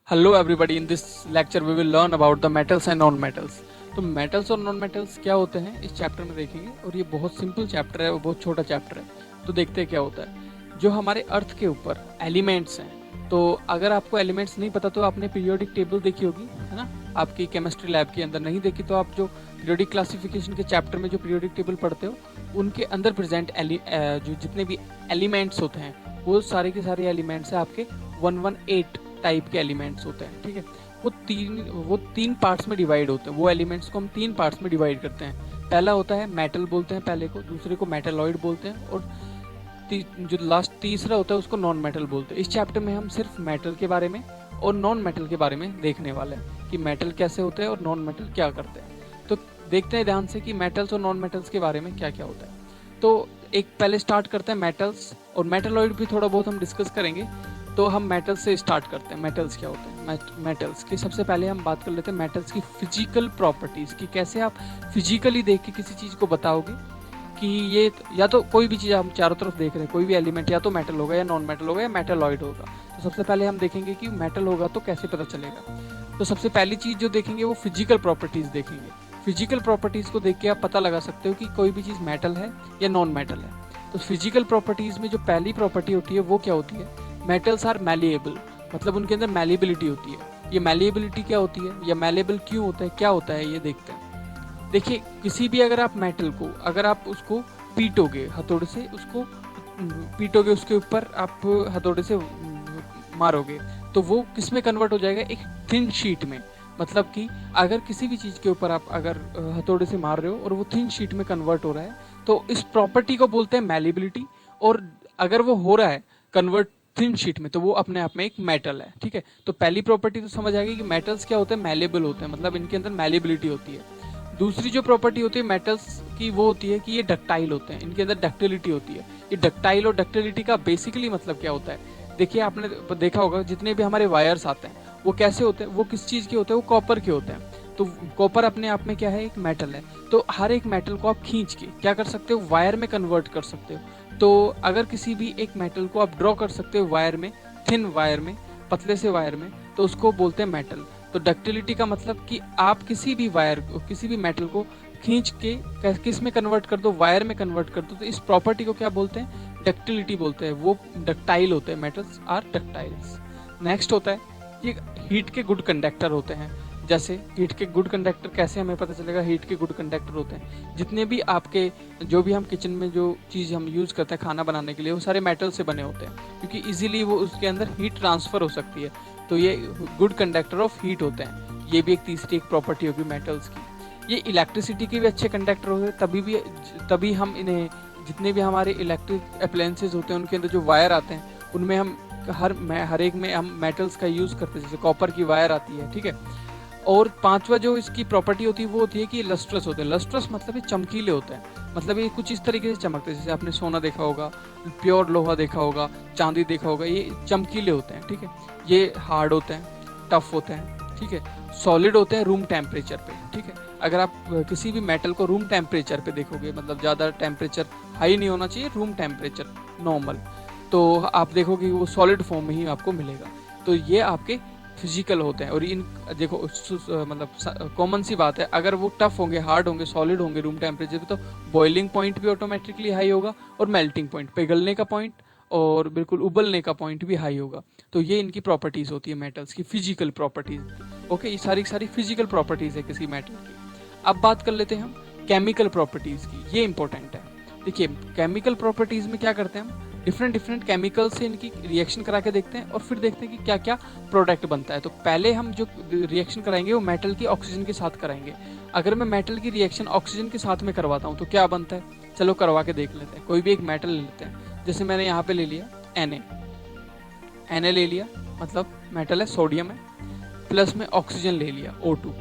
Hello everybody, in this lecture we will learn about the metals and non metals. तो metals और non metals क्या होते हैं इस चैप्टर में देखेंगे, और ये बहुत सिंपल चैप्टर है और बहुत छोटा चैप्टर है। तो देखते हैं क्या होता है। जो हमारे अर्थ के ऊपर एलिमेंट्स हैं, तो अगर आपको एलिमेंट्स नहीं पता तो आपने पीरियोडिक टेबल देखी होगी, है ना। आपकी केमिस्ट्री लैब के अंदर नहीं देखी तो आप जो पीरियोडिक क्लासिफिकेशन के चैप्टर में जो पीरियोडिक टेबल पढ़ते हो उनके अंदर प्रेजेंट जो जितने भी एलिमेंट्स होते हैं वो सारे के सारे एलिमेंट्स हैं आपके 118 टाइप के एलिमेंट्स होते हैं। ठीक है, वो तीन पार्ट्स में डिवाइड होते हैं। वो एलिमेंट्स को हम तीन पार्ट्स में डिवाइड करते हैं। पहला होता है मेटल बोलते हैं पहले को, दूसरे को मेटलॉइड बोलते हैं, और जो लास्ट तीसरा होता है उसको नॉन मेटल बोलते हैं। इस चैप्टर में हम सिर्फ मेटल के बारे में और नॉन मेटल के बारे में देखने वाले हैं कि मेटल कैसे होते हैं और नॉन मेटल क्या करते हैं। तो देखते हैं ध्यान से कि मेटल्स और नॉन मेटल्स के बारे में क्या क्या होता है। तो एक पहले स्टार्ट करते हैं मेटल्स, और मेटलॉइड भी थोड़ा बहुत हम डिस्कस करेंगे। तो हम मेटल्स से स्टार्ट करते हैं। मेटल्स क्या होते हैं? मेटल्स की सबसे पहले हम बात कर लेते हैं मेटल्स की फिजिकल प्रॉपर्टीज़ की। कैसे आप फिजिकली देख के किसी चीज़ को बताओगे कि ये या तो कोई भी चीज़ हम चारों तरफ देख रहे हैं, कोई भी एलिमेंट या तो मेटल होगा या नॉन मेटल होगा या मेटलॉइड होगा। तो सबसे पहले हम देखेंगे कि मेटल होगा तो कैसे पता चलेगा। तो सबसे पहली चीज़ जो देखेंगे वो फिजिकल प्रॉपर्टीज़ देखेंगे। फिजिकल प्रॉपर्टीज़ को देख के आप पता लगा सकते हो कि कोई भी चीज़ मेटल है या नॉन मेटल है। तो फिजिकल प्रॉपर्टीज़ में जो पहली प्रॉपर्टी होती है वो क्या होती है? मेटल्स आर मैलिएबल, मतलब उनके अंदर मैलिएबिलिटी होती है। ये मैलिएबिलिटी क्या होती है या मैलिएबल क्यों होता है, क्या होता है, ये देखते हैं। देखिए, किसी भी अगर आप मेटल को अगर आप उसको पीटोगे हथौड़े से, उसको पीटोगे, उसके ऊपर आप हथौड़े से मारोगे, तो वो किस में कन्वर्ट हो जाएगा? एक थिन शीट में। मतलब कि अगर किसी भी चीज़ के ऊपर आप अगर हथौड़े से मार रहे हो और वो थिन शीट में कन्वर्ट हो रहा है, तो इस प्रॉपर्टी को बोलते हैं मैलिएबिलिटी। और अगर वो हो रहा है कन्वर्ट थिन शीट में, तो वो अपने आप में एक मेटल है। ठीक है, तो पहली प्रॉपर्टी तो समझ आ गई कि मेटल्स क्या होते हैं? मैलेबल होते हैं, मतलब इनके अंदर मैलिएबिलिटी होती है। दूसरी जो प्रॉपर्टी होती है मेटल्स की वो होती है कि ये डक्टाइल होते हैं, इनके अंदर डक्टिलिटी होती है। ये डक्टाइल और डक्टिलिटी का बेसिकली मतलब क्या होता है? देखिए, आपने देखा होगा जितने भी हमारे वायर्स आते हैं वो कैसे होते हैं, वो किस चीज़ के होते हैं? वो कॉपर के होते हैं। तो कॉपर अपने आप में क्या है? एक मेटल है। तो हर एक मेटल को आप खींच के क्या कर सकते हो? वायर में कन्वर्ट कर सकते हो। तो अगर किसी भी एक मेटल को आप ड्रॉ कर सकते हो वायर में, थिन वायर में, पतले से वायर में, तो उसको बोलते हैं मेटल। तो डक्टिलिटी का मतलब कि आप किसी भी वायर को, किसी भी मेटल को खींच के किस में कन्वर्ट कर दो? वायर में कन्वर्ट कर दो। तो इस प्रॉपर्टी को क्या बोलते हैं? डक्टिलिटी बोलते हैं। वो डक्टाइल होते हैं, मेटल्स आर डक्टाइल्स। नेक्स्ट होता है ये हीट के गुड कंडक्टर होते हैं। जैसे हीट के गुड कंडक्टर कैसे हमें पता चलेगा? हीट के गुड कंडक्टर होते हैं जितने भी आपके, जो भी हम किचन में जो चीज़ हम यूज़ करते हैं खाना बनाने के लिए, वो सारे मेटल से बने होते हैं, क्योंकि इजीली वो उसके अंदर हीट ट्रांसफ़र हो सकती है। तो ये गुड कंडक्टर ऑफ हीट होते हैं। ये भी एक तीसरी एक प्रॉपर्टी होगी मेटल्स की। ये इलेक्ट्रिसिटी के भी अच्छे कंडक्टर होते हैं, तभी हम इन्हें, जितने भी हमारे इलेक्ट्रिक अप्लायंसेज होते हैं उनके अंदर जो वायर आते हैं उनमें हम हर एक में हम मेटल्स का यूज़ करते हैं। जैसे कॉपर की वायर आती है, ठीक है। और पांचवा जो इसकी प्रॉपर्टी होती है वो होती है कि लस्ट्रस होते हैं। लस्ट्रस मतलब ये चमकीले होते हैं, मतलब ये कुछ इस तरीके से चमकते हैं। जैसे आपने सोना देखा होगा, प्योर लोहा देखा होगा, चांदी देखा होगा, ये चमकीले होते हैं। ठीक है, ये हार्ड होते हैं, टफ होते हैं, ठीक है, सॉलिड होते हैं रूम टेम्परेचर पे। ठीक है, अगर आप किसी भी मेटल को रूम टेम्परेचर पे देखोगे, मतलब ज़्यादा टेम्परेचर हाई नहीं होना चाहिए, रूम टेम्परेचर नॉर्मल, तो आप देखोगे वो सॉलिड फॉर्म में ही आपको मिलेगा। तो ये आपके फिजिकल होते हैं। और इन देखो मतलब कॉमन सी बात है, अगर वो टफ होंगे, हार्ड होंगे, सॉलिड होंगे रूम टेम्परेचर पे, तो बॉइलिंग पॉइंट भी ऑटोमेटिकली हाई होगा, और मेल्टिंग पॉइंट, पिघलने का पॉइंट और बिल्कुल उबलने का पॉइंट भी हाई होगा। तो ये इनकी प्रॉपर्टीज़ होती है मेटल्स की, फिजिकल प्रॉपर्टीज़। ओके, ये सारी सारी फिजिकल प्रॉपर्टीज़ है किसी मेटल की। अब बात कर लेते हैं हम केमिकल प्रॉपर्टीज़ की, ये इंपॉर्टेंट है। देखिए, केमिकल प्रॉपर्टीज़ में क्या करते हैं हम? डिफरेंट केमिकल से इनकी रिएक्शन करा के देखते हैं और फिर देखते हैं कि क्या क्या प्रोडक्ट बनता है। तो पहले हम जो रिएक्शन कराएंगे वो मेटल की ऑक्सीजन के साथ कराएंगे। अगर मैं मेटल की रिएक्शन ऑक्सीजन के साथ में करवाता हूँ तो क्या बनता है? चलो करवा के देख लेते हैं। कोई भी एक मेटल ले लेते हैं, जैसे मैंने यहाँ पे ले लिया Na ले लिया, मतलब मेटल है, सोडियम है, प्लस में ऑक्सीजन ले लिया O2।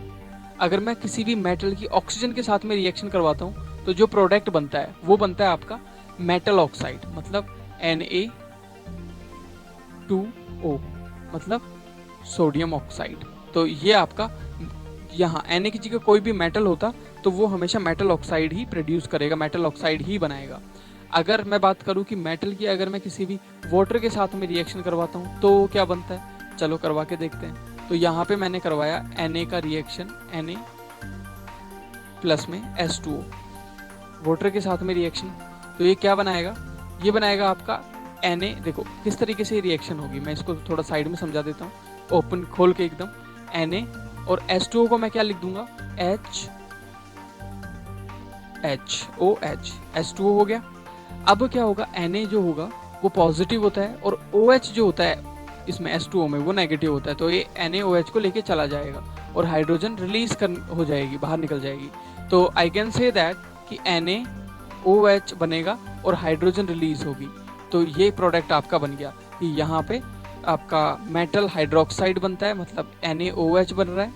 अगर मैं किसी भी मेटल की ऑक्सीजन के साथ में रिएक्शन करवाता हूँ तो जो प्रोडक्ट बनता है वो बनता है आपका मेटल ऑक्साइड, मतलब Na2O, मतलब सोडियम ऑक्साइड। तो ये आपका, यहाँ Na की जगह कोई भी मेटल होता तो वो हमेशा मेटल ऑक्साइड ही प्रोड्यूस करेगा, मेटल ऑक्साइड ही बनाएगा। अगर मैं बात करूँ कि मेटल की अगर मैं किसी भी वाटर के साथ में रिएक्शन करवाता हूँ तो क्या बनता है? चलो करवा के देखते हैं। तो यहाँ पे मैंने करवाया Na का रिएक्शन, Na प्लस में H2O, वाटर के साथ में रिएक्शन। तो ये क्या बनाएगा, ये बनाएगा आपका Na। देखो किस तरीके से रिएक्शन होगी, मैं इसको थोड़ा साइड में समझा देता हूँ, ओपन खोल के एकदम। Na और H2O को मैं क्या लिख दूंगा, HOH, H2O हो गया। अब क्या होगा, Na जो होगा वो पॉजिटिव होता है और OH जो होता है इसमें H2O में वो नेगेटिव होता है। तो ये NaOH को लेके चला जाएगा और हाइड्रोजन रिलीज हो जाएगी, बाहर निकल जाएगी। तो आई कैन से दैट कि NaOH बनेगा और हाइड्रोजन रिलीज होगी। तो ये प्रोडक्ट आपका बन गया कि यहाँ पे आपका मेटल हाइड्रोक्साइड बनता है, मतलब NaOH बन रहा है,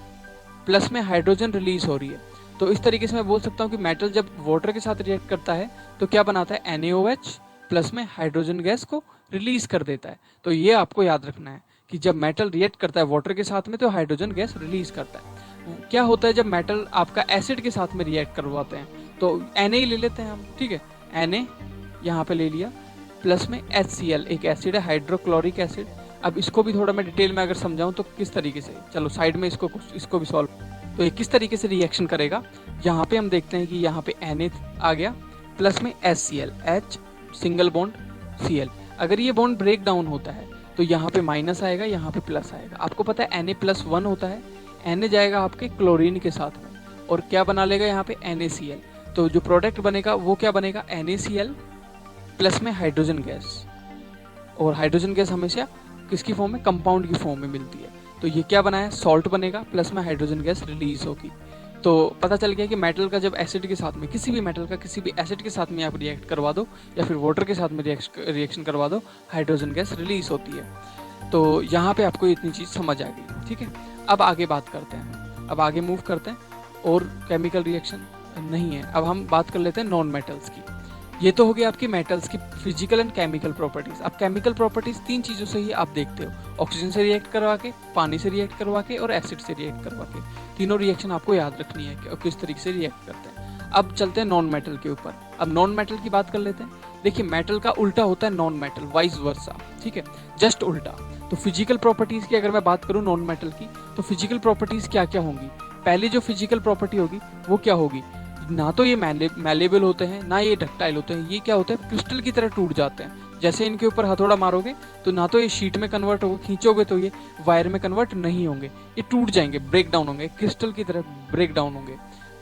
प्लस में हाइड्रोजन रिलीज हो रही है। तो इस तरीके से मैं बोल सकता हूँ कि मेटल जब वाटर के साथ रिएक्ट करता है तो क्या बनाता है, NaOH प्लस में हाइड्रोजन गैस को रिलीज कर देता है। तो ये आपको याद रखना है कि जब मेटल रिएक्ट करता है वाटर के साथ में तो हाइड्रोजन गैस रिलीज करता है। क्या होता है जब मेटल आपका एसिड के साथ में रिएक्ट करवाते हैं, तो Na ही ले लेते हैं हम, ठीक है, Na यहाँ पे ले लिया, प्लस में HCl, एक एसिड है हाइड्रोक्लोरिक एसिड। अब इसको भी थोड़ा मैं डिटेल में अगर समझाऊं तो किस तरीके से, चलो साइड में इसको भी सॉल्व। तो ये किस तरीके से रिएक्शन करेगा, यहाँ पे हम देखते हैं कि यहाँ पे Na आ गया, प्लस में HCl, H single bond Cl। अगर ये बॉन्ड ब्रेक डाउन होता है तो यहाँ पे माइनस आएगा, यहाँ पे प्लस आएगा। आपको पता है Na+1 होता है, Na जाएगा आपके क्लोरीन के साथ में और क्या बना लेगा यहाँ पे NaCl। तो जो प्रोडक्ट बनेगा वो क्या बनेगा, NaCl प्लस में हाइड्रोजन गैस। और हाइड्रोजन गैस हमेशा किसकी फॉर्म में, कंपाउंड की फॉर्म में मिलती है। तो ये क्या बनाया, सॉल्ट बनेगा, प्लस में हाइड्रोजन गैस रिलीज होगी। तो पता चल गया कि मेटल का जब एसिड के साथ में, किसी भी मेटल का किसी भी एसिड के साथ में आप रिएक्ट करवा दो या फिर वाटर के साथ में रिएक्शन करवा दो, हाइड्रोजन गैस रिलीज होती है। तो यहाँ पे आपको इतनी चीज़ समझ आ गई, ठीक है। अब आगे बात करते हैं, अब आगे मूव करते हैं। और केमिकल रिएक्शन नहीं है, अब हम बात कर लेते हैं नॉन मेटल्स की। ये तो हो गया आपकी मेटल्स की फिजिकल एंड केमिकल प्रॉपर्टीज। अब केमिकल प्रॉपर्टीज 3 चीज़ों से ही आप देखते हो, ऑक्सीजन से रिएक्ट करवा के, पानी से रिएक्ट करवा के और एसिड से रिएक्ट करवा के। तीनों रिएक्शन आपको याद रखनी है कि किस तरीके से रिएक्ट करते हैं। अब चलते हैं नॉन मेटल के ऊपर। अब नॉन मेटल की बात कर लेते हैं। देखिए मेटल का उल्टा होता है नॉन मेटल, वाइस वर्सा, ठीक है, जस्ट उल्टा। तो फिजिकल प्रॉपर्टीज की अगर मैं बात करूँ नॉन मेटल की, तो फिजिकल प्रॉपर्टीज क्या क्या होंगी। पहली जो फिजिकल प्रॉपर्टी होगी वो क्या होगी, ना तो ये मैलेबल होते हैं ना ये डक्टाइल होते हैं। ये क्या होते हैं, क्रिस्टल की तरह टूट जाते हैं। जैसे इनके ऊपर हथौड़ा मारोगे तो ना तो ये शीट में कन्वर्ट होगा, खींचोगे तो ये वायर में कन्वर्ट नहीं होंगे, ये टूट जाएंगे, ब्रेक डाउन होंगे, क्रिस्टल की तरह ब्रेक डाउन होंगे।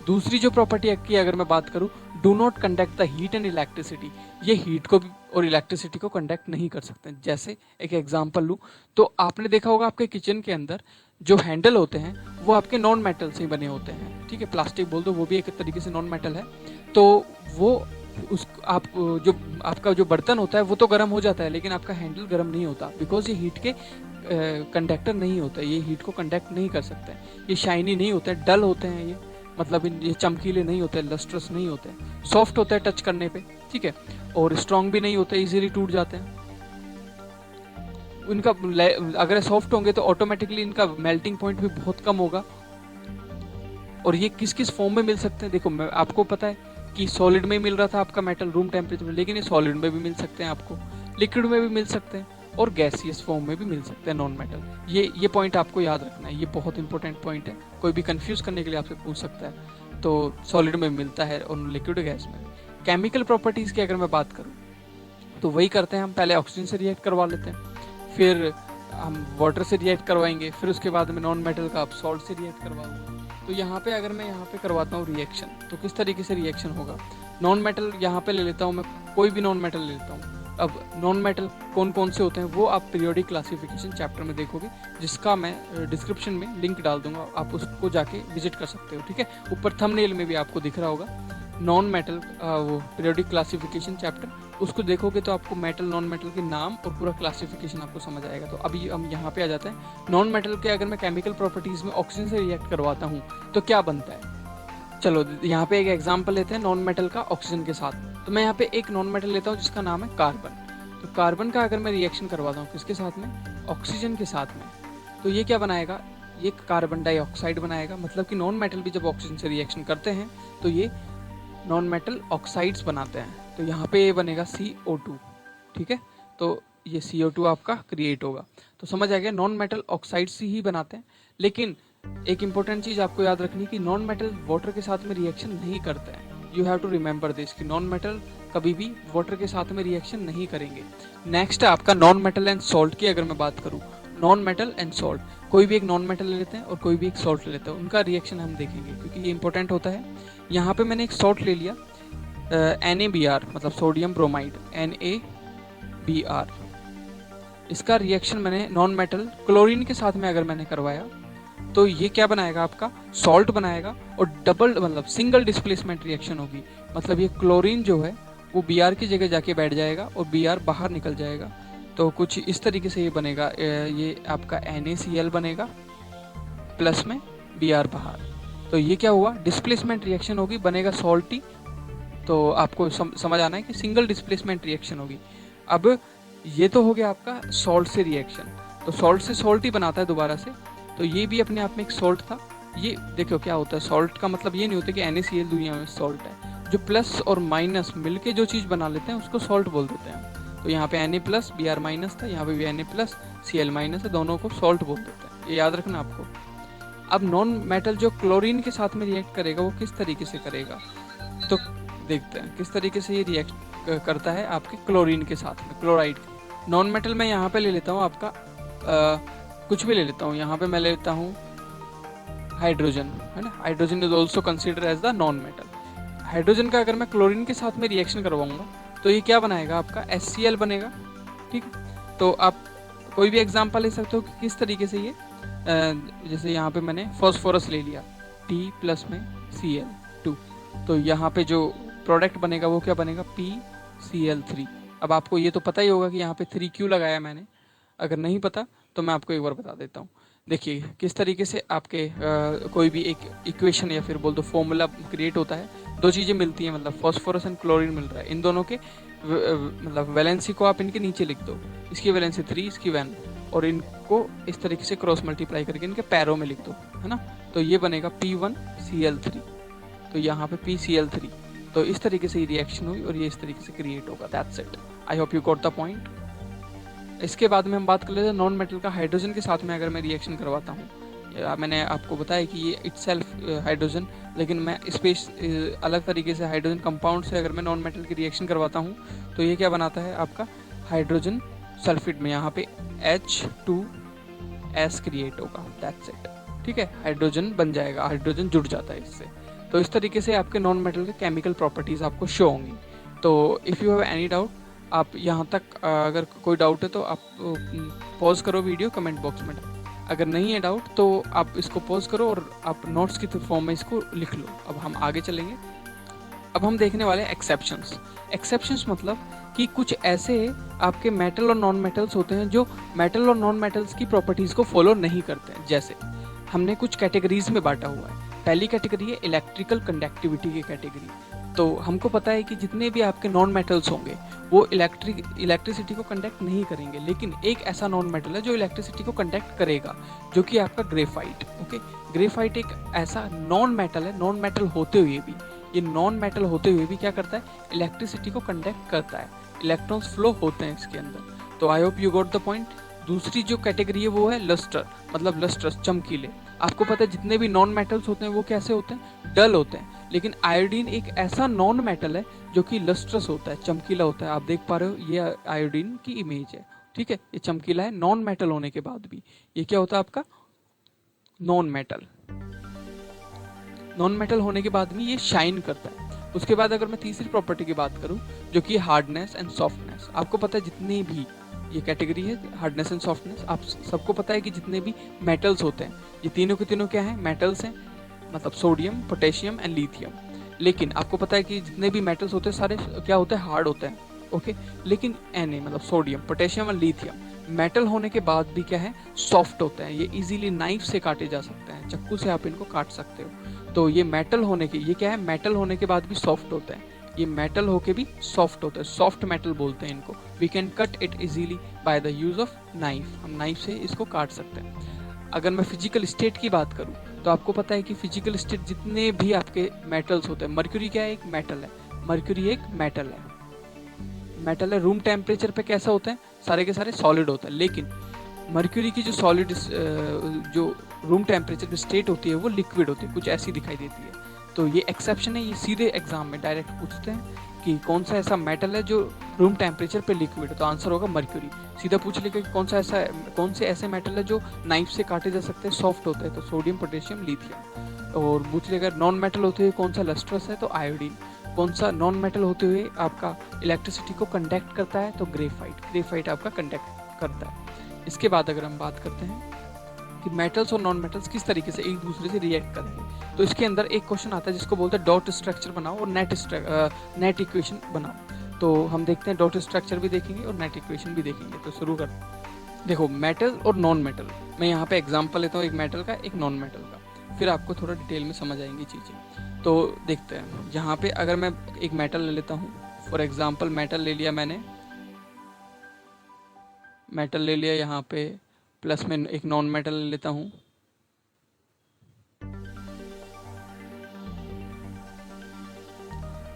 दूसरी जो प्रॉपर्टी की अगर मैं बात करूँ, do not conduct the heat and electricity. ये हीट को और इलेक्ट्रिसिटी को कंडक्ट नहीं कर सकते। जैसे एक एग्जांपल लूँ तो आपने देखा होगा आपके किचन के अंदर जो हैंडल होते हैं वो आपके नॉन मेटल से ही बने होते हैं, ठीक है, प्लास्टिक बोल दो, वो भी एक तरीके से नॉन मेटल है। तो वो उस आप जो आपका जो बर्तन होता है वो तो गर्म हो जाता है, लेकिन आपका हैंडल गर्म नहीं होता, बिकॉज ये हीट के कंडक्टर नहीं होता, ये हीट को कंडक्ट नहीं कर सकते। ये शाइनी नहीं होते हैं, डल होते हैं, ये मतलब ये चमकीले नहीं होते, लस्ट्रस नहीं होते, सॉफ्ट होते हैं टच करने पे, ठीक है, और स्ट्रॉन्ग भी नहीं होते, इजीली टूट जाते हैं। इनका अगर सॉफ्ट होंगे तो ऑटोमेटिकली इनका मेल्टिंग पॉइंट भी बहुत कम होगा। और ये किस किस फॉर्म में मिल सकते हैं, देखो आपको पता है कि सॉलिड में मिल रहा था आपका मेटल रूम टेम्परेचर में, लेकिन ये सॉलिड में भी मिल सकते हैं, आपको लिक्विड में भी मिल सकते हैं और गैसियस फॉर्म में भी मिल सकते हैं नॉन मेटल। ये पॉइंट आपको याद रखना है, ये बहुत इंपॉर्टेंट पॉइंट है, कोई भी कंफ्यूज करने के लिए आपसे पूछ सकता है। तो सॉलिड में मिलता है और लिक्विड गैस में। केमिकल प्रॉपर्टीज की अगर मैं बात करूँ तो वही करते हैं हम, पहले ऑक्सीजन से रिएक्ट करवा लेते हैं, फिर हम वाटर से रिएक्ट करवाएंगे, फिर उसके बाद में नॉन मेटल का आप सॉल्ट से रिएक्ट करवाऊंगा। तो यहाँ पे अगर मैं यहाँ पे करवाता हूँ रिएक्शन, तो किस तरीके से रिएक्शन होगा। नॉन मेटल यहाँ पे ले लेता हूँ मैं, कोई भी नॉन मेटल ले लेता हूँ। अब नॉन मेटल कौन कौन से होते हैं वो आप पीरियोडिक क्लासिफिकेशन चैप्टर में देखोगे, जिसका मैं डिस्क्रिप्शन में लिंक डाल दूंगा, आप उसको जाके विजिट कर सकते हो, ठीक है। ऊपर थंबनेल में भी आपको दिख रहा होगा नॉन मेटल वो पीरियोडिक क्लासिफिकेशन चैप्टर, उसको देखोगे तो आपको मेटल नॉन मेटल के नाम और पूरा क्लासिफिकेशन आपको समझ आएगा। तो अभी हम यहाँ पे आ जाते हैं। नॉन मेटल के अगर मैं केमिकल प्रॉपर्टीज में ऑक्सीजन से रिएक्ट करवाता हूँ तो क्या बनता है। चलो यहाँ पे एक एग्जांपल लेते हैं नॉन मेटल का ऑक्सीजन के साथ। तो मैं यहाँ पे एक नॉन मेटल लेता हूँ जिसका नाम है कार्बन। तो कार्बन का अगर मैं रिएक्शन करवाता हूँ किसके साथ में, ऑक्सीजन के साथ में, तो ये क्या बनाएगा, ये कार्बन डाइऑक्साइड बनाएगा। मतलब कि नॉन मेटल भी जब ऑक्सीजन से रिएक्शन करते हैं तो ये नॉन मेटल ऑक्साइड्स बनाते हैं। तो यहाँ पे ये बनेगा CO2, ठीक है। तो ये CO2 आपका क्रिएट होगा। तो समझ आ गया, नॉन मेटल ऑक्साइड से ही बनाते हैं। लेकिन एक इंपॉर्टेंट चीज आपको याद रखनी है कि नॉन मेटल वाटर के साथ में रिएक्शन नहीं करते हैं। You have to remember this कि नॉन मेटल कभी भी वाटर के साथ में रिएक्शन नहीं करेंगे। नेक्स्ट है आपका नॉन मेटल एंड सॉल्ट की। अगर मैं बात करूँ नॉन मेटल एंड सॉल्ट, कोई भी एक नॉन मेटल ले लेते हैं और कोई भी एक सॉल्ट ले लेते हैं, उनका रिएक्शन हम देखेंगे क्योंकि ये इंपॉर्टेंट होता है। यहाँ पे मैंने एक सॉल्ट ले लिया NaBr, मतलब सोडियम ब्रोमाइड, NaBr। इसका रिएक्शन मैंने नॉन मेटल क्लोरीन के साथ में अगर मैंने करवाया तो ये क्या बनाएगा, आपका सॉल्ट बनाएगा और डबल मतलब सिंगल डिस्प्लेसमेंट रिएक्शन होगी। मतलब ये क्लोरीन जो है वो Br की जगह जाके बैठ जाएगा और Br बाहर निकल जाएगा। तो कुछ इस तरीके से ये बनेगा, ये आपका NaCl बनेगा प्लस में Br बाहर। तो ये क्या हुआ, डिस्प्लेसमेंट रिएक्शन होगी, बनेगा सॉल्टी। तो आपको समझ आना है कि सिंगल डिस्प्लेसमेंट रिएक्शन होगी। अब ये तो हो गया आपका सॉल्ट से रिएक्शन, तो सॉल्ट से सॉल्ट ही बनाता है दोबारा से। तो ये भी अपने आप में एक सॉल्ट था। ये देखो क्या होता है, सॉल्ट का मतलब ये नहीं होता कि NaCl दुनिया में सॉल्ट है। जो प्लस और माइनस मिलके जो चीज़ बना लेते हैं उसको सॉल्ट बोल देते हैं। तो यहाँ पे Na प्लस Br माइनस था, यहाँ पे भी Na प्लस Cl माइनस है, दोनों को सॉल्ट बोल देते हैं, ये याद रखना आपको। अब नॉन मेटल जो क्लोरीन के साथ में रिएक्ट करेगा वो किस तरीके से करेगा, तो देखते हैं किस तरीके से ये रिएक्ट करता है आपके क्लोरीन के साथ में, क्लोराइड। नॉन मेटल मैं यहाँ पे ले लेता हूँ आपका कुछ भी ले लेता हूँ। यहाँ पे मैं ले लेता हूँ हाइड्रोजन, है ना। Hydrogen is also consider as the non metal. Hydrogen का अगर मैं क्लोरीन के साथ में रिएक्शन करवाऊंगा तो ये क्या बनाएगा, आपका HCl बनेगा। ठीक है, तो आप कोई भी एग्जाम्पल ले सकते हो कि किस तरीके से ये जैसे यहाँ पे मैंने फॉस्फोरस ले लिया, T प्लस में Cl2, तो यहाँ पे जो प्रोडक्ट बनेगा वो क्या बनेगा, PCl3। अब आपको ये तो पता ही होगा कि यहाँ पे 3 क्यों लगाया मैंने, अगर नहीं पता तो मैं आपको एक बार बता देता हूँ। देखिए किस तरीके से आपके कोई भी एक इक्वेशन या फिर बोल दो फॉर्मूला क्रिएट होता है, दो चीज़ें मिलती हैं, मतलब फॉस्फोरस एंड क्लोरीन मिल रहा है, इन दोनों के मतलब वैलेंसी को आप इनके नीचे लिख दो, इसकी वैलेंसी 3, इसकी 1, और इनको इस तरीके से क्रॉस मल्टीप्लाई करके इनके पैरों में लिख दो, है ना। तो ये बनेगा P1Cl3, तो यहाँ पे PCl3। तो इस तरीके से ये रिएक्शन हुई और ये इस तरीके से क्रिएट होगा। That's it, I hope you got the point. इसके बाद में हम बात कर लेते हैं नॉन मेटल का। हाइड्रोजन के साथ में अगर मैं रिएक्शन करवाता हूँ, मैंने आपको बताया कि ये इटसेल्फ हाइड्रोजन, लेकिन मैं स्पेस अलग तरीके से हाइड्रोजन कंपाउंड से अगर मैं नॉन मेटल की रिएक्शन करवाता हूँ तो ये क्या बनाता है, आपका हाइड्रोजन सल्फेट में यहाँ पे H2S क्रिएट होगा। दैट्स इट, ठीक है, हाइड्रोजन बन जाएगा, हाइड्रोजन जुड़ जाता है इससे। तो इस तरीके से आपके नॉन मेटल के केमिकल प्रॉपर्टीज आपको शो होंगी। तो if you have any doubt, आप यहाँ तक अगर कोई डाउट है तो आप पॉज करो वीडियो, कमेंट बॉक्स में। अगर नहीं है डाउट तो आप इसको पॉज करो और आप नोट्स की फॉर्म में इसको लिख लो। अब हम आगे चलेंगे। अब हम देखने वाले हैं एक्सेप्शंस। एक्सेप्शंस मतलब कि कुछ ऐसे आपके मेटल और नॉन मेटल्स होते हैं जो मेटल और नॉन मेटल्स की प्रॉपर्टीज़ को फॉलो नहीं करते हैं। जैसे हमने कुछ कैटेगरीज में बांटा हुआ है। पहली कैटेगरी है इलेक्ट्रिकल कंडक्टिविटी की कैटेगरी। तो हमको पता है कि जितने भी आपके नॉन मेटल्स होंगे वो इलेक्ट्रिसिटी को कंडक्ट नहीं करेंगे, लेकिन एक ऐसा नॉन मेटल है जो इलेक्ट्रिसिटी को कंडक्ट करेगा, जो कि आपका ग्रेफाइट। ओके, ग्रेफाइट एक ऐसा नॉन मेटल है, नॉन मेटल होते हुए भी, ये नॉन मेटल होते हुए भी क्या करता है, इलेक्ट्रिसिटी को कंडक्ट करता है, इलेक्ट्रॉन्स फ्लो होते हैं इसके अंदर। तो I hope you got the point. दूसरी जो कैटेगरी है वो है लस्टर, मतलब लस्ट्रस, चमकीले। आपको पता है जितने भी नॉन मेटल्स होते हैं वो कैसे होते हैं, डल होते हैं, लेकिन आयोडीन एक ऐसा नॉन मेटल है जो कि लस्ट्रस होता है, चमकीला होता है। आप देख पा रहे हो ये आयोडीन की इमेज है, ठीक है, ये चमकीला है नॉन मेटल होने के बाद भी। ये क्या होता है आपका नॉन मेटल, नॉन मेटल होने के बाद भी ये शाइन करता है। उसके बाद अगर मैं तीसरी प्रॉपर्टी की बात करूं जो कि हार्डनेस एंड सॉफ्टनेस, आपको पता है जितनी भी ये कैटेगरी है हार्डनेस एंड सॉफ्टनेस, आप सबको पता है कि जितने भी मेटल्स होते हैं ये तीनों के तीनों क्या हैं, मेटल्स हैं, मतलब सोडियम, पोटेशियम एंड लिथियम। लेकिन आपको पता है कि जितने भी मेटल्स होते हैं सारे क्या होते हैं, हार्ड होते हैं। ओके, लेकिन Na मतलब सोडियम, पोटेशियम और लिथियम मेटल होने के बाद भी क्या है, सॉफ्ट होते हैं। ये इजीली नाइफ से काटे जा सकते हैं, चाकू से आप इनको काट सकते हो। तो ये मेटल होने के, ये क्या है, मेटल होने के बाद भी सॉफ्ट होते हैं, ये मेटल होके भी सॉफ्ट होता है, सॉफ्ट मेटल बोलते हैं इनको। We can cut it easily by the use of knife, हम नाइफ से इसको काट सकते हैं। अगर मैं फिजिकल स्टेट की बात करूं तो आपको पता है कि फिजिकल स्टेट जितने भी आपके मेटल्स होते हैं, मर्क्यूरी क्या है, एक मेटल है, मर्क्यूरी एक मेटल है, मेटल है रूम टेम्परेचर पे कैसा होता है, सारे के सारे सॉलिड होता है, लेकिन मर्क्यूरी की जो सॉलिड जो रूम टेम्परेचर पे स्टेट होती है वो लिक्विड होती है, कुछ ऐसी दिखाई देती है। तो ये एक्सेप्शन है, ये सीधे एग्जाम में डायरेक्ट पूछते हैं कि कौन सा ऐसा मेटल है जो रूम टेम्परेचर पे लिक्विड है, तो आंसर होगा मर्क्यूरी। सीधा पूछ लेगा कि कौन से ऐसे मेटल है जो नाइफ से काटे जा सकते हैं, सॉफ्ट होते हैं, तो सोडियम, पोटेशियम, लिथियम। और पूछ लेगा नॉन मेटल होते हुए कौन सा लस्ट्रस है, तो आयोडीन। कौन सा नॉन मेटल होते हुए आपका इलेक्ट्रिसिटी को कंडक्ट करता है, तो ग्रेफाइट आपका कंडक्ट करता है। इसके बाद अगर हम बात करते हैं कि मेटल्स और नॉन मेटल्स किस तरीके से एक दूसरे से रिएक्ट करेंगे, तो इसके अंदर एक क्वेश्चन आता है जिसको बोलते हैं डॉट स्ट्रक्चर बनाओ और नेट इक्वेशन बनाओ। तो हम देखते हैं, डॉट स्ट्रक्चर भी देखेंगे और नेट इक्वेशन भी देखेंगे। तो शुरू करते हैं। देखो मेटल और नॉन मेटल, मैं यहाँ पे एग्जांपल लेता हूँ, एक मेटल का एक नॉन मेटल का, फिर आपको थोड़ा डिटेल में समझ आएंगी चीज़ें। तो देखते हैं, यहाँ पे अगर मैं एक मेटल ले लेता हूँ, फॉर एग्जाम्पल मेटल ले लिया मैंने, मेटल ले लिया यहाँ पे, प्लस में एक नॉन मेटल ले लेता हूँ,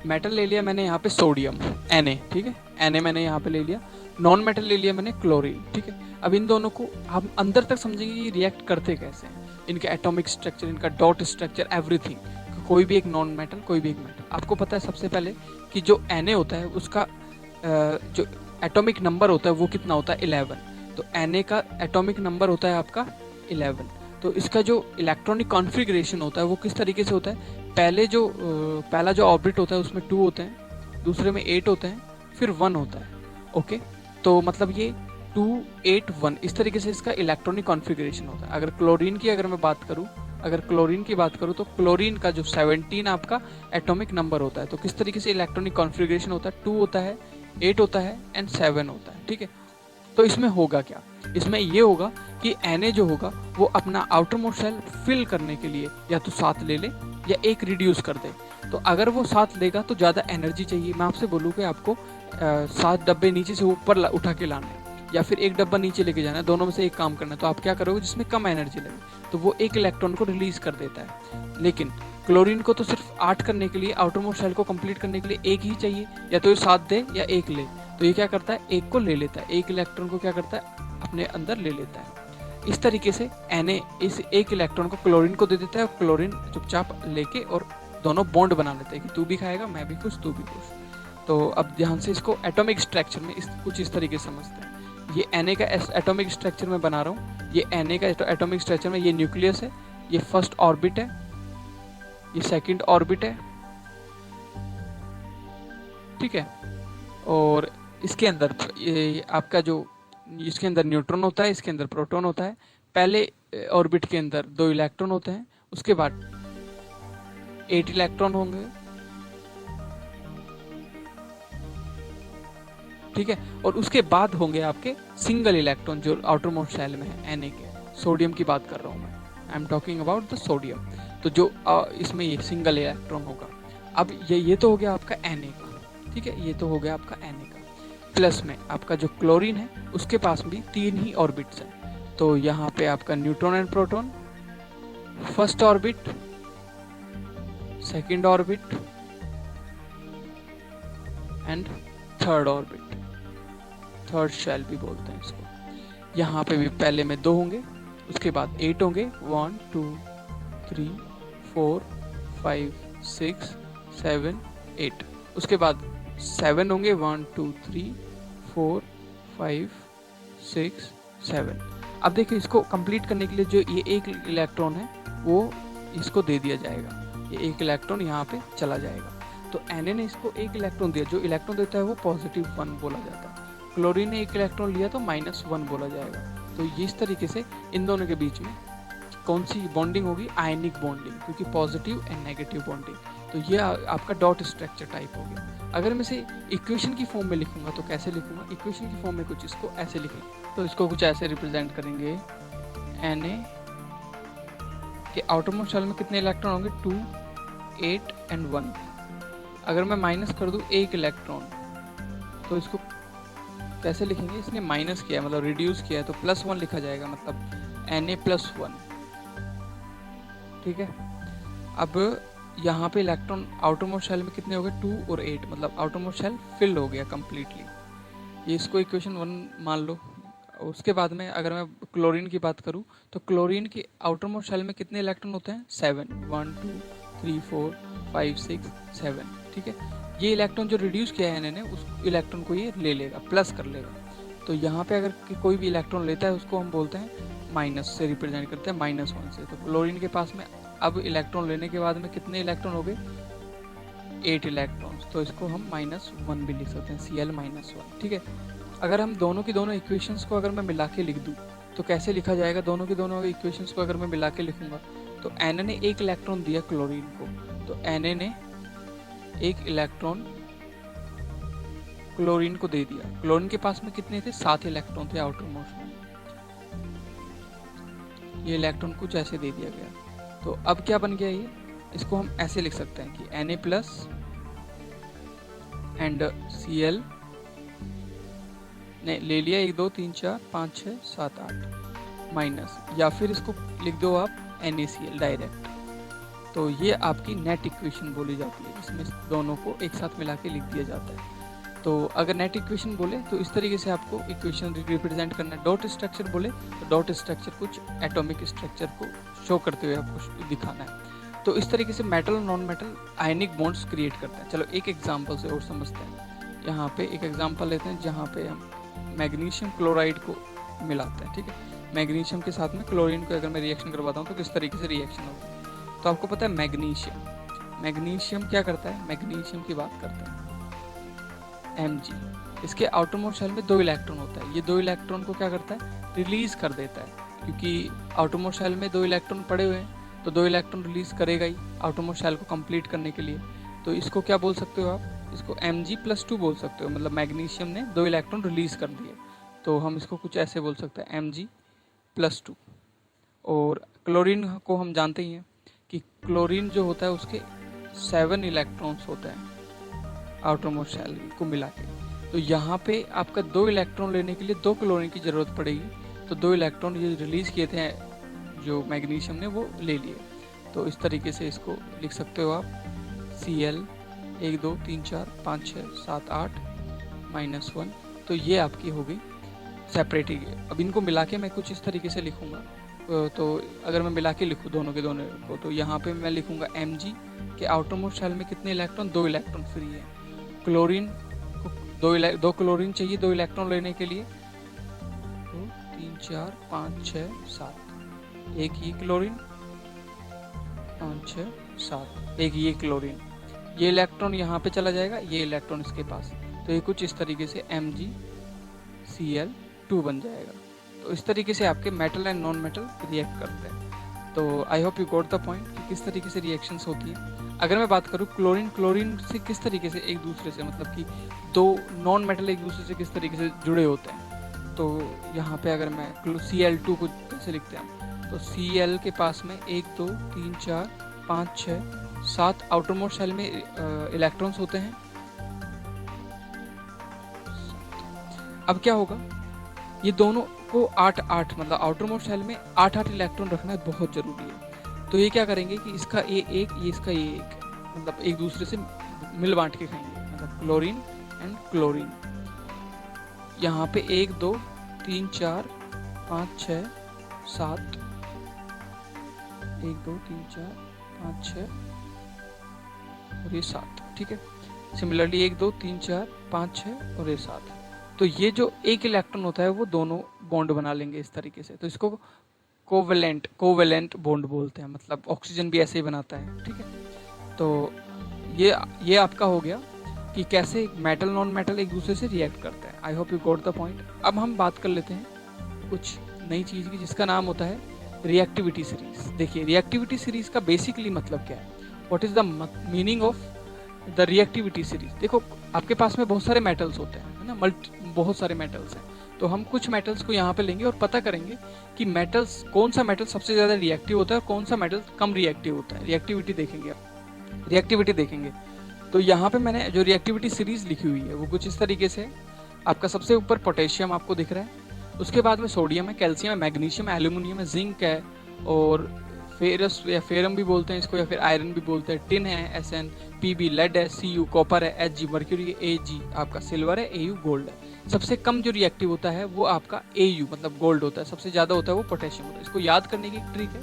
मेटल ले लिया मैंने यहाँ पे सोडियम Na, ठीक है, Na मैंने यहाँ पे ले लिया, नॉन मेटल ले लिया मैंने क्लोरीन, ठीक है। अब इन दोनों को हम अंदर तक समझेंगे ये रिएक्ट करते कैसे हैं, इनके एटॉमिक स्ट्रक्चर, इनका डॉट स्ट्रक्चर, एवरीथिंग। कोई भी एक नॉन मेटल, कोई भी एक मेटल, आपको पता है सबसे पहले कि जो Na होता है उसका जो एटॉमिक नंबर होता है वो कितना होता है, 11। तो Na का एटॉमिक नंबर होता है आपका 11। तो इसका जो इलेक्ट्रॉनिक कॉन्फ़िगरेशन होता है वो किस तरीके से होता है, पहला जो ऑर्बिट होता है उसमें 2 होते हैं, दूसरे में 8 होते हैं, फिर 1 होता है। ओके, तो मतलब ये 2 8 1 इस तरीके से इसका इलेक्ट्रॉनिक कॉन्फ़िगरेशन होता है। अगर क्लोरीन की मैं बात करूँ, तो क्लोरीन का जो 17 आपका एटॉमिक नंबर होता है, तो किस तरीके से इलेक्ट्रॉनिक कॉन्फ़िगरेशन होता है, 2 होता है, 8 होता है एंड 7 होता है, ठीक है। तो इसमें होगा क्या, इसमें ये होगा कि Na जो होगा वो अपना आउटर मोस्ट शेल फिल करने के लिए या तो 7 ले ले या 1 रिड्यूस कर दे। तो अगर वो 7 लेगा तो ज़्यादा एनर्जी चाहिए, मैं आपसे बोलूँ कि आपको 7 डब्बे नीचे से ऊपर उठा के लाना है या फिर 1 डब्बा नीचे लेके जाना है, दोनों में से एक काम करना है, तो आप क्या करोगे जिसमें कम एनर्जी लगे, तो वो 1 इलेक्ट्रॉन को रिलीज कर देता है। लेकिन क्लोरीन को तो सिर्फ 8 करने के लिए, आउटर मोस्ट शेल को कंप्लीट करने के लिए 1 ही चाहिए, या तो ये 7 दे या 1 ले। तो ये क्या करता है, 1 को ले लेता है, 1 इलेक्ट्रॉन को क्या करता है अपने अंदर ले लेता है। इस तरीके से Na इस 1 इलेक्ट्रॉन को क्लोरीन को दे देता है और क्लोरीन चुपचाप लेके और दोनों बॉन्ड बना लेते हैं कि तू भी खाएगा मैं भी खुश तू भी खुश। तो अब ध्यान से इसको एटॉमिक स्ट्रक्चर में कुछ इस तरीके से समझते हैं। ये Na का एटॉमिक स्ट्रक्चर में बना रहा हूँ, ये Na का एटॉमिक स्ट्रक्चर में ये न्यूक्लियस है, ये फर्स्ट ऑर्बिट है, ये सेकंड ऑर्बिट है, ठीक है। और इसके अंदर ये आपका जो इसके अंदर न्यूट्रॉन होता है, इसके अंदर प्रोटॉन होता है। पहले ऑर्बिट के अंदर 2 इलेक्ट्रॉन होते हैं, उसके बाद 8 इलेक्ट्रॉन होंगे, ठीक है। और उसके बाद होंगे आपके सिंगल इलेक्ट्रॉन जो आउटर मोस्ट शेल में है Na के, सोडियम की बात कर रहा हूँ मैं, I am talking about the sodium. तो जो इसमें ये सिंगल इलेक्ट्रॉन होगा। अब ये तो हो गया आपका Na का, ठीक है, ये तो हो गया आपका Na का। प्लस में आपका जो क्लोरीन है उसके पास भी 3 ही ऑर्बिट्स हैं, तो यहाँ पे आपका neutron and proton, first orbit, second orbit and third orbit, third shell भी बोलते हैं इसको। यहाँ पे भी पहले में 2 होंगे, उसके बाद 8 होंगे, 1 2 3 4 5 6 7 8, उसके बाद 7 होंगे, 1 2 3 4 5 6 7। अब देखिए इसको कंप्लीट करने के लिए जो ये 1 इलेक्ट्रॉन है वो इसको दे दिया जाएगा, ये 1 इलेक्ट्रॉन यहाँ पे चला जाएगा। तो Na ने इसको 1 इलेक्ट्रॉन दिया, जो इलेक्ट्रॉन देता है वो पॉजिटिव 1 बोला जाता है। क्लोरीन ने 1 इलेक्ट्रॉन लिया तो -1 बोला जाएगा। तो ये इस तरीके से इन दोनों के बीच में कौन सी बॉन्डिंग होगी, आयनिक बॉन्डिंग, क्योंकि पॉजिटिव एंड नेगेटिव बॉन्डिंग। तो ये आपका डॉट स्ट्रक्चर टाइप हो गया। अगर मैं इसे इक्वेशन की फॉर्म में लिखूंगा तो कैसे लिखूंगा, इक्वेशन की फॉर्म में कुछ इसको ऐसे लिखेंगे, तो इसको कुछ ऐसे रिप्रेजेंट करेंगे। Na के आउटर मोस्ट शेल में कितने इलेक्ट्रॉन होंगे, 2 8 एंड 1। अगर मैं माइनस कर दूं 1 इलेक्ट्रॉन तो इसको कैसे लिखेंगे, इसने माइनस किया मतलब रिड्यूस किया है, तो +1 लिखा जाएगा, मतलब Na+1, ठीक है। अब यहाँ पे इलेक्ट्रॉन आउटर मोस्ट शेल में कितने हो गए, 2 और 8, मतलब आउटर मोस्ट शेल फिल्ड हो गया कंप्लीटली। ये इसको इक्वेशन 1 मान लो। उसके बाद में अगर मैं क्लोरीन की बात करूँ तो क्लोरीन की आउटर मोस्ट शेल में कितने इलेक्ट्रॉन होते हैं? 7, 1 2 3 4 5 6 7, ठीक है। ये इलेक्ट्रॉन जो रिड्यूस किया है इन्होंने, उस इलेक्ट्रॉन को ये ले लेगा, प्लस कर लेगा। तो यहाँ पे अगर कोई भी इलेक्ट्रॉन लेता है उसको हम बोलते हैं माइनस से रिप्रेजेंट करते हैं, -1 से। तो क्लोरीन के पास में अब इलेक्ट्रॉन लेने के बाद में कितने इलेक्ट्रॉन हो गए? 8 इलेक्ट्रॉन्स। तो इसको हम -1 भी लिख सकते हैं, Cl-1, ठीक है। अगर हम दोनों की दोनों इक्वेशंस को अगर मैं मिला के लिख दूँ तो कैसे लिखा जाएगा? दोनों की दोनों इक्वेशंस को अगर मैं मिला के लिखूंगा तो Na ने 1 इलेक्ट्रॉन दिया क्लोरीन को, तो Na ने 1 इलेक्ट्रॉन क्लोरीन को दे दिया। क्लोरीन के पास में कितने थे? 7 इलेक्ट्रॉन थे आउटर मोस्ट में। ये इलेक्ट्रॉन कुछ ऐसे दे दिया गया। तो अब क्या बन गया ये? इसको हम ऐसे लिख सकते हैं कि Na प्लस एंड Cl ने ले लिया 1 2 3 4 5 6 7 8 माइनस, या फिर इसको लिख दो आप NaCl डायरेक्ट। तो ये आपकी नेट इक्वेशन बोली जाती है, जिसमें दोनों को एक साथ मिला के लिख दिया जाता है। तो अगर नेट इक्वेशन बोले तो इस तरीके से आपको इक्वेशन रिप्रेजेंट करना है। डॉट स्ट्रक्चर बोले तो डॉट स्ट्रक्चर कुछ एटॉमिक स्ट्रक्चर को शो करते हुए आपको दिखाना है। तो इस तरीके से मेटल और नॉन मेटल आयनिक बॉन्ड्स क्रिएट करते हैं। चलो एक एग्जांपल से और समझते हैं। यहाँ पे एक एग्जांपल लेते हैं जहाँ पे हम मैग्नीशियम क्लोराइड को मिलाते हैं, ठीक है। मैग्नीशियम के साथ में क्लोरीन को अगर मैं रिएक्शन करवाता हूँ तो किस तरीके से रिएक्शन होता है? तो आपको पता है मैग्नीशियम क्या करता है? मैग्नीशियम की बात करता है Mg। इसके आउटर मोस्ट शेल में 2 इलेक्ट्रॉन होता है। ये 2 इलेक्ट्रॉन को क्या करता है? रिलीज कर देता है, क्योंकि आउटर मोस्ट शेल में 2 इलेक्ट्रॉन पड़े हुए हैं, तो 2 इलेक्ट्रॉन रिलीज करेगा ही आउटर मोस्ट शेल को कंप्लीट करने के लिए। तो इसको क्या बोल सकते हो आप? इसको Mg+2 बोल सकते हो। मतलब मैग्नीशियम ने 2 इलेक्ट्रॉन रिलीज कर दिए, तो हम इसको कुछ ऐसे बोल सकते हैं Mg+2। और क्लोरीन को हम जानते ही हैं कि क्लोरीन जो होता है उसके 7 इलेक्ट्रॉन्स होते हैं आउटर मोस्ट शेल को मिला के। तो यहाँ पे आपका 2 इलेक्ट्रॉन लेने के लिए 2 क्लोरीन की ज़रूरत पड़ेगी। तो 2 इलेक्ट्रॉन ये रिलीज किए थे जो मैग्नीशियम ने, वो ले लिए। तो इस तरीके से इसको लिख सकते हो आप Cl 1 2 3 4 5 6 7 8 -1। तो ये आपकी हो गई सेपरेटिंग। अब इनको मिला के मैं कुछ इस तरीके से लिखूंगा। तो अगर मैं मिला के लिखूँ दोनों के दोनों को, तो यहाँ पे मैं लिखूंगा Mg के आउटर मोस्ट शेल में कितने इलेक्ट्रॉन? 2 इलेक्ट्रॉन फ्री है। क्लोरीन को 2 क्लोरीन चाहिए 2 इलेक्ट्रॉन लेने के लिए, 2 3 4 5 6 7, एक ही क्लोरीन 5 6 7, एक ये क्लोरीन। ये इलेक्ट्रॉन यहाँ पे चला जाएगा, ये इलेक्ट्रॉन इसके पास। तो ये कुछ इस तरीके से MgCl2 बन जाएगा। तो इस तरीके से आपके metal and non metal react करते हैं। तो I hope you got the point कि किस तरीके से रिएक्शंस होती है। अगर मैं बात करूँ क्लोरीन से किस तरीके से एक दूसरे से, मतलब कि 2 नॉन मेटल एक दूसरे से किस तरीके से जुड़े होते हैं, तो यहाँ पे अगर मैं Cl2 को कैसे लिखते हैं, तो Cl के पास में 1 2 3 4 5 6 7 आउटर मोस्ट शेल में इलेक्ट्रॉन्स होते हैं। अब क्या होगा, ये दोनों को 8 मतलब आउटर मोस्ट शेल में 8 इलेक्ट्रॉन रखना बहुत जरूरी है। तो ये क्या करेंगे कि इसका ये इसका ये एक, मतलब एक दूसरे से मिल बांट के खाएंगे, मतलब क्लोरीन एंड क्लोरीन। यहाँ पे 1 2 3 4 5 6 7, 1 2 3 4 5 6 और ये 7, ठीक है। सिमिलरली 1 2 3 4 5 6 और ये 7। तो ये जो एक इलेक्ट्रॉन होता है वो दोनों बॉन्ड बना लेंगे इस तरीके से। तो इसको कोवेलेंट बॉन्ड बोलते हैं, मतलब ऑक्सीजन भी ऐसे ही बनाता है, ठीक है। तो ये आपका हो गया कि कैसे मेटल नॉन मेटल एक दूसरे से रिएक्ट करते हैं। I hope you got the point. अब हम बात कर लेते हैं कुछ नई चीज़ की, जिसका नाम होता है रिएक्टिविटी सीरीज। देखिए रिएक्टिविटी सीरीज का बेसिकली मतलब क्या है, what is the meaning of the reactivity series. देखो आपके पास में बहुत सारे मेटल्स होते हैं, है ना, बहुत सारे मेटल्स हैं। तो हम कुछ मेटल्स को यहाँ पे लेंगे और पता करेंगे कि मेटल्स, कौन सा मेटल सबसे ज़्यादा रिएक्टिव होता है और कौन सा मेटल कम रिएक्टिव होता है। रिएक्टिविटी देखेंगे। तो यहाँ पे मैंने जो रिएक्टिविटी सीरीज लिखी हुई है वो कुछ इस तरीके से। आपका सबसे ऊपर पोटेशियम आपको दिख रहा है, उसके बाद में सोडियम है, कैल्शियम है, मैग्नीशियम है, एल्यूमिनियम है, जिंक है, और फेरस या फेरम भी बोलते हैं इसको, या फिर आयरन भी बोलते हैं। टिन है Sn, Pb लेड है, Cu कॉपर है, Hg मर्क्यूरी है, Ag आपका सिल्वर है, Au गोल्ड है। सबसे कम जो रिएक्टिव होता है वो आपका Au मतलब गोल्ड होता है, सबसे ज्यादा होता है वो पोटेशियम होता है। इसको याद करने की एक ट्रिक है,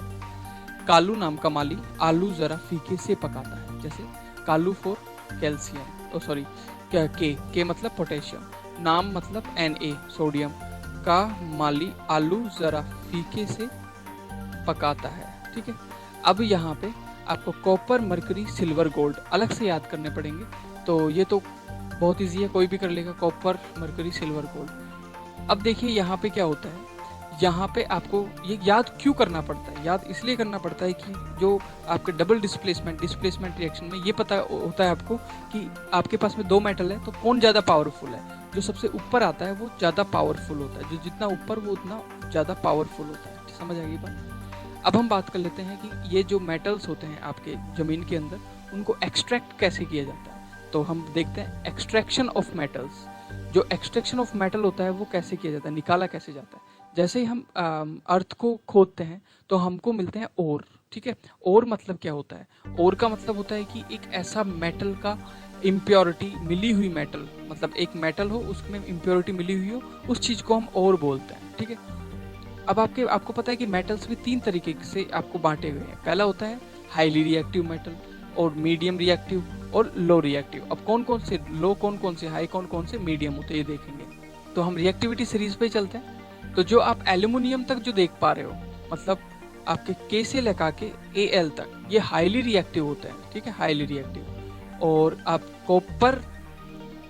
कालू नाम का माली आलू जरा फीके से पकाता है। जैसे कालू फॉर कैल्शियम, सॉरी के मतलब पोटेशियम, नाम मतलब Na सोडियम, का माली आलू जरा फीके से पकाता है। ठीक है, अब यहाँ पे आपको कॉपर मरकरी सिल्वर गोल्ड अलग से याद करने पड़ेंगे, तो ये तो बहुत इजी है, कोई भी कर लेगा, कॉपर मरकरी सिल्वर गोल्ड। अब देखिए यहाँ पे क्या होता है, यहाँ पे आपको ये याद क्यों करना पड़ता है, याद इसलिए करना पड़ता है कि जो आपके डबल डिस्प्लेसमेंट रिएक्शन में ये पता होता है आपको कि आपके पास में दो मेटल है तो कौन ज़्यादा पावरफुल है। जो सबसे ऊपर आता है वो ज़्यादा पावरफुल होता है, जो जितना ऊपर वो उतना ज़्यादा पावरफुल होता है। समझ आएगी बात। अब हम बात कर लेते हैं कि ये जो मेटल्स होते हैं आपके ज़मीन के अंदर, उनको एक्सट्रैक्ट कैसे किया जाता है। तो हम देखते हैं एक्सट्रैक्शन ऑफ मेटल्स। जो एक्सट्रैक्शन ऑफ मेटल होता है वो कैसे किया जाता है, निकाला कैसे जाता है। जैसे ही हम अर्थ को खोदते हैं तो हमको मिलते हैं ओर। ठीक है, ओर मतलब क्या होता है, ओर का मतलब होता है कि एक ऐसा मेटल का इम्प्योरिटी मिली हुई मेटल, मतलब एक मेटल हो उसमें इम्प्योरिटी मिली हुई हो, उस चीज़ को हम ओर बोलते हैं। ठीक है, अब आपको पता है कि मेटल्स भी तीन तरीके से आपको बांटे हुए हैं। पहला होता है हाईली रिएक्टिव मेटल, और मीडियम रिएक्टिव, और लो रिएक्टिव। अब कौन कौन से लो, कौन कौन से हाई, कौन कौन से मीडियम होते हैं ये देखेंगे। तो हम रिएक्टिविटी सीरीज पे चलते हैं। तो जो आप एल्यूमिनियम तक जो देख पा रहे हो, मतलब आपके के से लगा के Al तक, ये हाईली रिएक्टिव होते हैं। ठीक है, हाईली रिएक्टिव। और आप कॉपर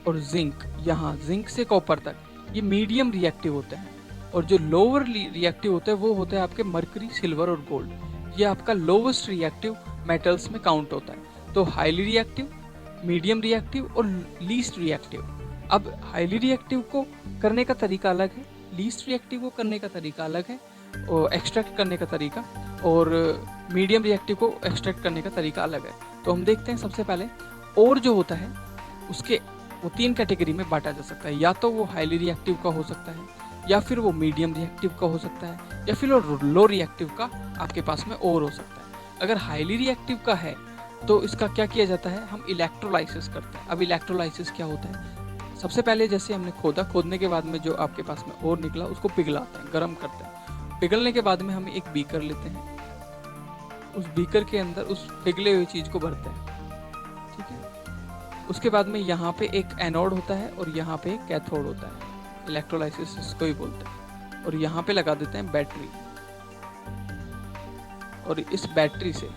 और जिंक, यहाँ जिंक से कॉपर तक, ये मीडियम रिएक्टिव होते हैं। और जो लोअर रिएक्टिव होते हैं वो होते हैं आपके मरकरी, सिल्वर और गोल्ड। ये आपका लोवेस्ट रिएक्टिव मेटल्स में काउंट होता है। तो हाईली रिएक्टिव, मीडियम रिएक्टिव और लीस्ट रिएक्टिव। अब हाईली रिएक्टिव को करने का तरीका अलग है, लीस्ट रिएक्टिव को करने का तरीका अलग है, और एक्सट्रैक्ट करने का तरीका, और मीडियम रिएक्टिव को एक्सट्रैक्ट करने का तरीका अलग है। तो हम देखते हैं सबसे पहले और जो होता है उसके वो तीन कैटेगरी में बांटा जा सकता है। या तो वो हाईली रिएक्टिव का हो सकता है, या फिर वो मीडियम रिएक्टिव का हो सकता है, या फिर वो लो रिएक्टिव का आपके पास में और हो सकता है। अगर हाईली रिएक्टिव का है तो इसका क्या किया जाता है, हम इलेक्ट्रोलाइसिस करते हैं। अब इलेक्ट्रोलाइसिस क्या होता है, सबसे पहले जैसे हमने खोदने के बाद में जो आपके पास में और निकला उसको पिघलाते हैं, गर्म करते हैं। पिघलने के बाद में हम एक बीकर लेते हैं, उस बीकर के अंदर उस पिघले हुई चीज को भरते हैं। ठीक है, उसके बाद में यहाँ पे एक एनोड होता है और यहाँ पे एक कैथोड होता है, इलेक्ट्रोलाइसिस इसको ही बोलते हैं। और यहाँ पे लगा देते हैं बैटरी, और इस बैटरी से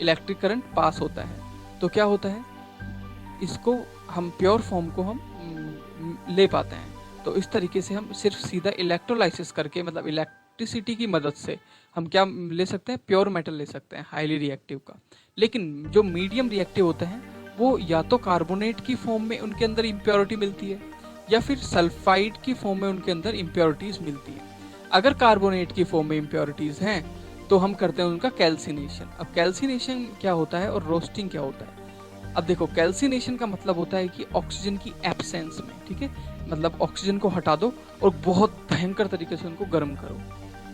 इलेक्ट्रिक करंट पास होता है। तो क्या होता है, इसको हम प्योर फॉर्म को हम ले पाते हैं। तो इस तरीके से हम सिर्फ सीधा इलेक्ट्रोलाइसिस करके, मतलब इलेक्ट्रिसिटी की मदद से हम क्या ले सकते हैं, प्योर मेटल ले सकते हैं हाईली रिएक्टिव का। लेकिन जो मीडियम रिएक्टिव होते हैं वो या तो कार्बोनेट की फॉर्म में उनके अंदर इम्प्योरिटी मिलती है, या फिर सल्फाइड की फॉर्म में उनके अंदर इम्प्योरिटीज मिलती है। अगर कार्बोनेट की फॉर्म में इम्प्योरिटीज हैं तो हम करते हैं उनका कैल्सिनेशन। अब कैल्सिनेशन क्या होता है और रोस्टिंग क्या होता है। अब देखो, कैल्सिनेशन का मतलब होता है कि ऑक्सीजन की एब्सेंस में, ठीक है, मतलब ऑक्सीजन को हटा दो और बहुत भयंकर तरीके से उनको गर्म करो।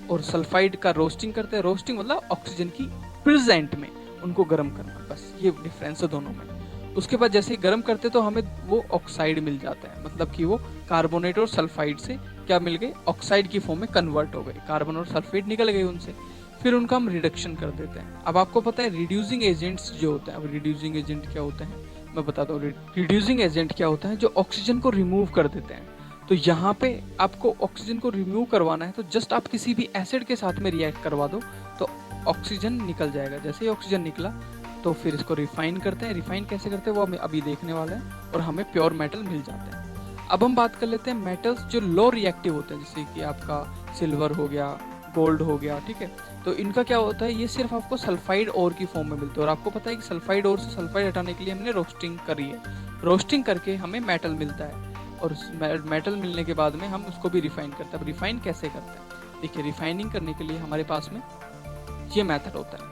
और सल्फाइड का रोस्टिंग करते हैं, रोस्टिंग मतलब ऑक्सीजन की प्रेजेंट में उनको गर्म करना, बस ये डिफरेंस है दोनों में। उसके बाद जैसे ही गर्म करते तो हमें वो ऑक्साइड मिल जाता है, मतलब कि वो कार्बोनेट और सल्फाइड से क्या मिल गए, ऑक्साइड की फॉर्म में कन्वर्ट हो गए, कार्बन और सल्फेट निकल गए उनसे। फिर उनका हम रिडक्शन कर देते हैं। अब आपको पता है रिड्यूसिंग एजेंट्स जो होते हैं, अब रिड्यूसिंग एजेंट क्या होते हैं मैं बताता हूँ। रिड्यूसिंग एजेंट क्या होता है, जो ऑक्सीजन को रिमूव कर देते हैं। तो यहाँ पे आपको ऑक्सीजन को रिमूव करवाना है तो जस्ट आप किसी भी एसिड के साथ में रिएक्ट करवा दो तो ऑक्सीजन निकल जाएगा। जैसे ही ऑक्सीजन निकला तो फिर इसको रिफाइन करते हैं। रिफाइन कैसे करते हैं वो हमें अभी देखने वाला है, और हमें प्योर मेटल मिल जाते हैं। अब हम बात कर लेते हैं मेटल्स जो लो रिएक्टिव होते हैं, जैसे कि आपका सिल्वर हो गया, गोल्ड हो गया, ठीक है। तो इनका क्या होता है, ये सिर्फ आपको सल्फाइड ओर की फॉर्म में मिलते हैं। और आपको पता है कि सल्फाइड ओर से सल्फाइड हटाने के लिए हमने रोस्टिंग करी है, रोस्टिंग करके हमें मेटल मिलता है। और मेटल मिलने के बाद में हम उसको भी रिफाइन करते हैं। अब रिफाइन कैसे करते हैं, देखिए रिफाइनिंग करने के लिए हमारे पास में ये मेथड होता है।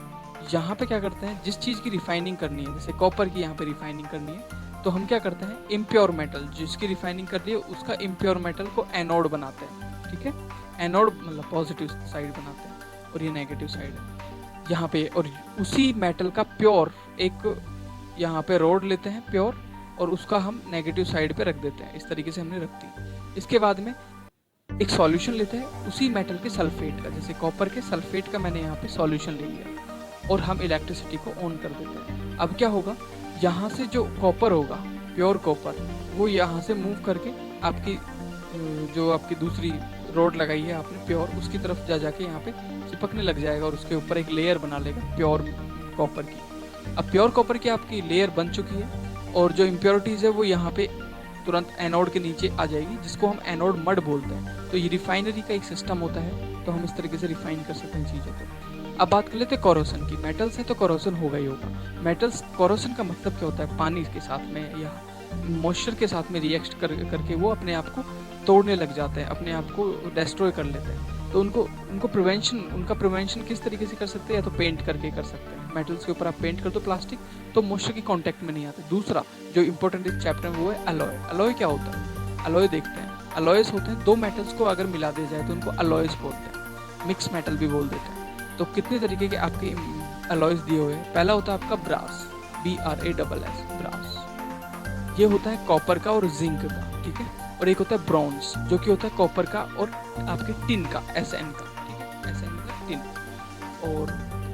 यहाँ पे क्या करते हैं, जिस चीज़ की रिफाइनिंग करनी है, जैसे कॉपर की यहाँ पे रिफाइनिंग करनी है, तो हम क्या करते हैं, इम्प्योर मेटल जिसकी रिफाइनिंग कर रही है उसका इम्प्योर मेटल को एनोड बनाते हैं, ठीक है। एनोड मतलब पॉजिटिव साइड बनाते हैं और ये नेगेटिव साइड है। यहाँ पे, और उसी मेटल का प्योर एक यहाँ पे रोड लेते हैं प्योर, और उसका हम नेगेटिव साइड पे रख देते हैं। इस तरीके से हमने रख दी। इसके बाद में एक सॉल्यूशन लेते हैं उसी मेटल के सल्फेट का, जैसे कॉपर के सल्फेट का मैंने यहाँ पे सॉल्यूशन ले लिया, और हम इलेक्ट्रिसिटी को ऑन कर देते हैं। अब क्या होगा, यहाँ से जो कॉपर होगा, प्योर कॉपर, वो यहाँ से मूव करके आपकी जो आपकी दूसरी रोड लगाई है आपने प्योर, उसकी तरफ जा जाके यहाँ पे चिपकने लग जाएगा, और उसके ऊपर एक लेयर बना लेगा प्योर कॉपर की। अब प्योर कॉपर की आपकी लेयर बन चुकी है, और जो इम्प्योरिटीज़ है वो यहाँ पे तुरंत एनोड के नीचे आ जाएगी, जिसको हम एनोड मड बोलते हैं। तो ये रिफाइनरी का एक सिस्टम होता है, तो हम इस तरीके से रिफाइन कर सकते हैं चीज़ों को। अब बात कर लेते हैं कोरोसन की। मेटल्स है तो कोरोसन होगा ही होगा। मेटल्स, कोरोसन का मतलब क्या होता है, पानी के साथ में या मॉइस्चर के साथ में रिएक्ट करके वो अपने आप को तोड़ने लग जाते हैं, अपने आप को डिस्ट्रॉय कर लेते हैं। तो उनका प्रिवेंशन किस तरीके से कर सकते हैं, या तो पेंट करके कर सकते हैं। मेटल्स के ऊपर आप पेंट कर दो प्लास्टिक, तो मॉइस्चर के कांटेक्ट में नहीं आते। दूसरा जो इंपॉर्टेंट इस चैप्टर में वो है अलॉय। अलॉय क्या होता है, अलॉय देखते हैं। अलॉयस होते हैं दो मेटल्स को अगर मिला दिया जाए तो उनको अलॉयस बोलते हैं, मिक्स मेटल भी बोल देते हैं। तो कितने तरीके के आपके अलॉयस दिए हुए हैं। पहला होता है आपका ब्रास, BRASS, ब्रास, ये होता है कॉपर का और जिंक का, ठीक है। और एक होता है ब्रॉन्ज, जो कि होता है कॉपर का और आपके टिन का, SN का, ठीक है, SN का टिन। और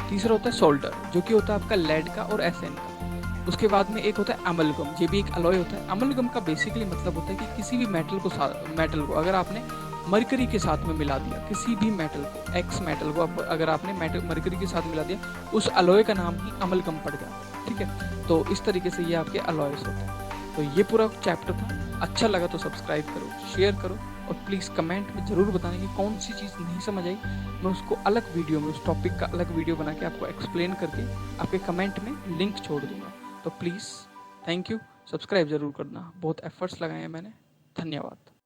तीसरा होता है सोल्डर, जो कि होता है आपका लेड का और SN का। उसके बाद में एक होता है अमलगम, ये भी एक अलॉय होता है। अमलगम का बेसिकली मतलब होता है कि किसी भी मेटल को अगर आपने मरकरी के साथ में मिला दिया, किसी भी मेटल को, एक्स मेटल को अगर आपने मरकरी के साथ मिला दिया, उस अलॉय का नाम ही अमलगम पड़ जाता है, ठीक है। तो इस तरीके से ये आपके अलॉयस होते हैं। तो ये पूरा चैप्टर था। अच्छा लगा तो सब्सक्राइब करो, शेयर करो, और प्लीज़ कमेंट में ज़रूर बताना कि कौन सी चीज़ नहीं समझ आई। मैं उसको अलग वीडियो में, उस टॉपिक का अलग वीडियो बना के आपको एक्सप्लेन करके आपके कमेंट में लिंक छोड़ दूंगा। तो प्लीज़, थैंक यू, सब्सक्राइब ज़रूर करना। बहुत एफर्ट्स लगाए हैं मैंने। धन्यवाद।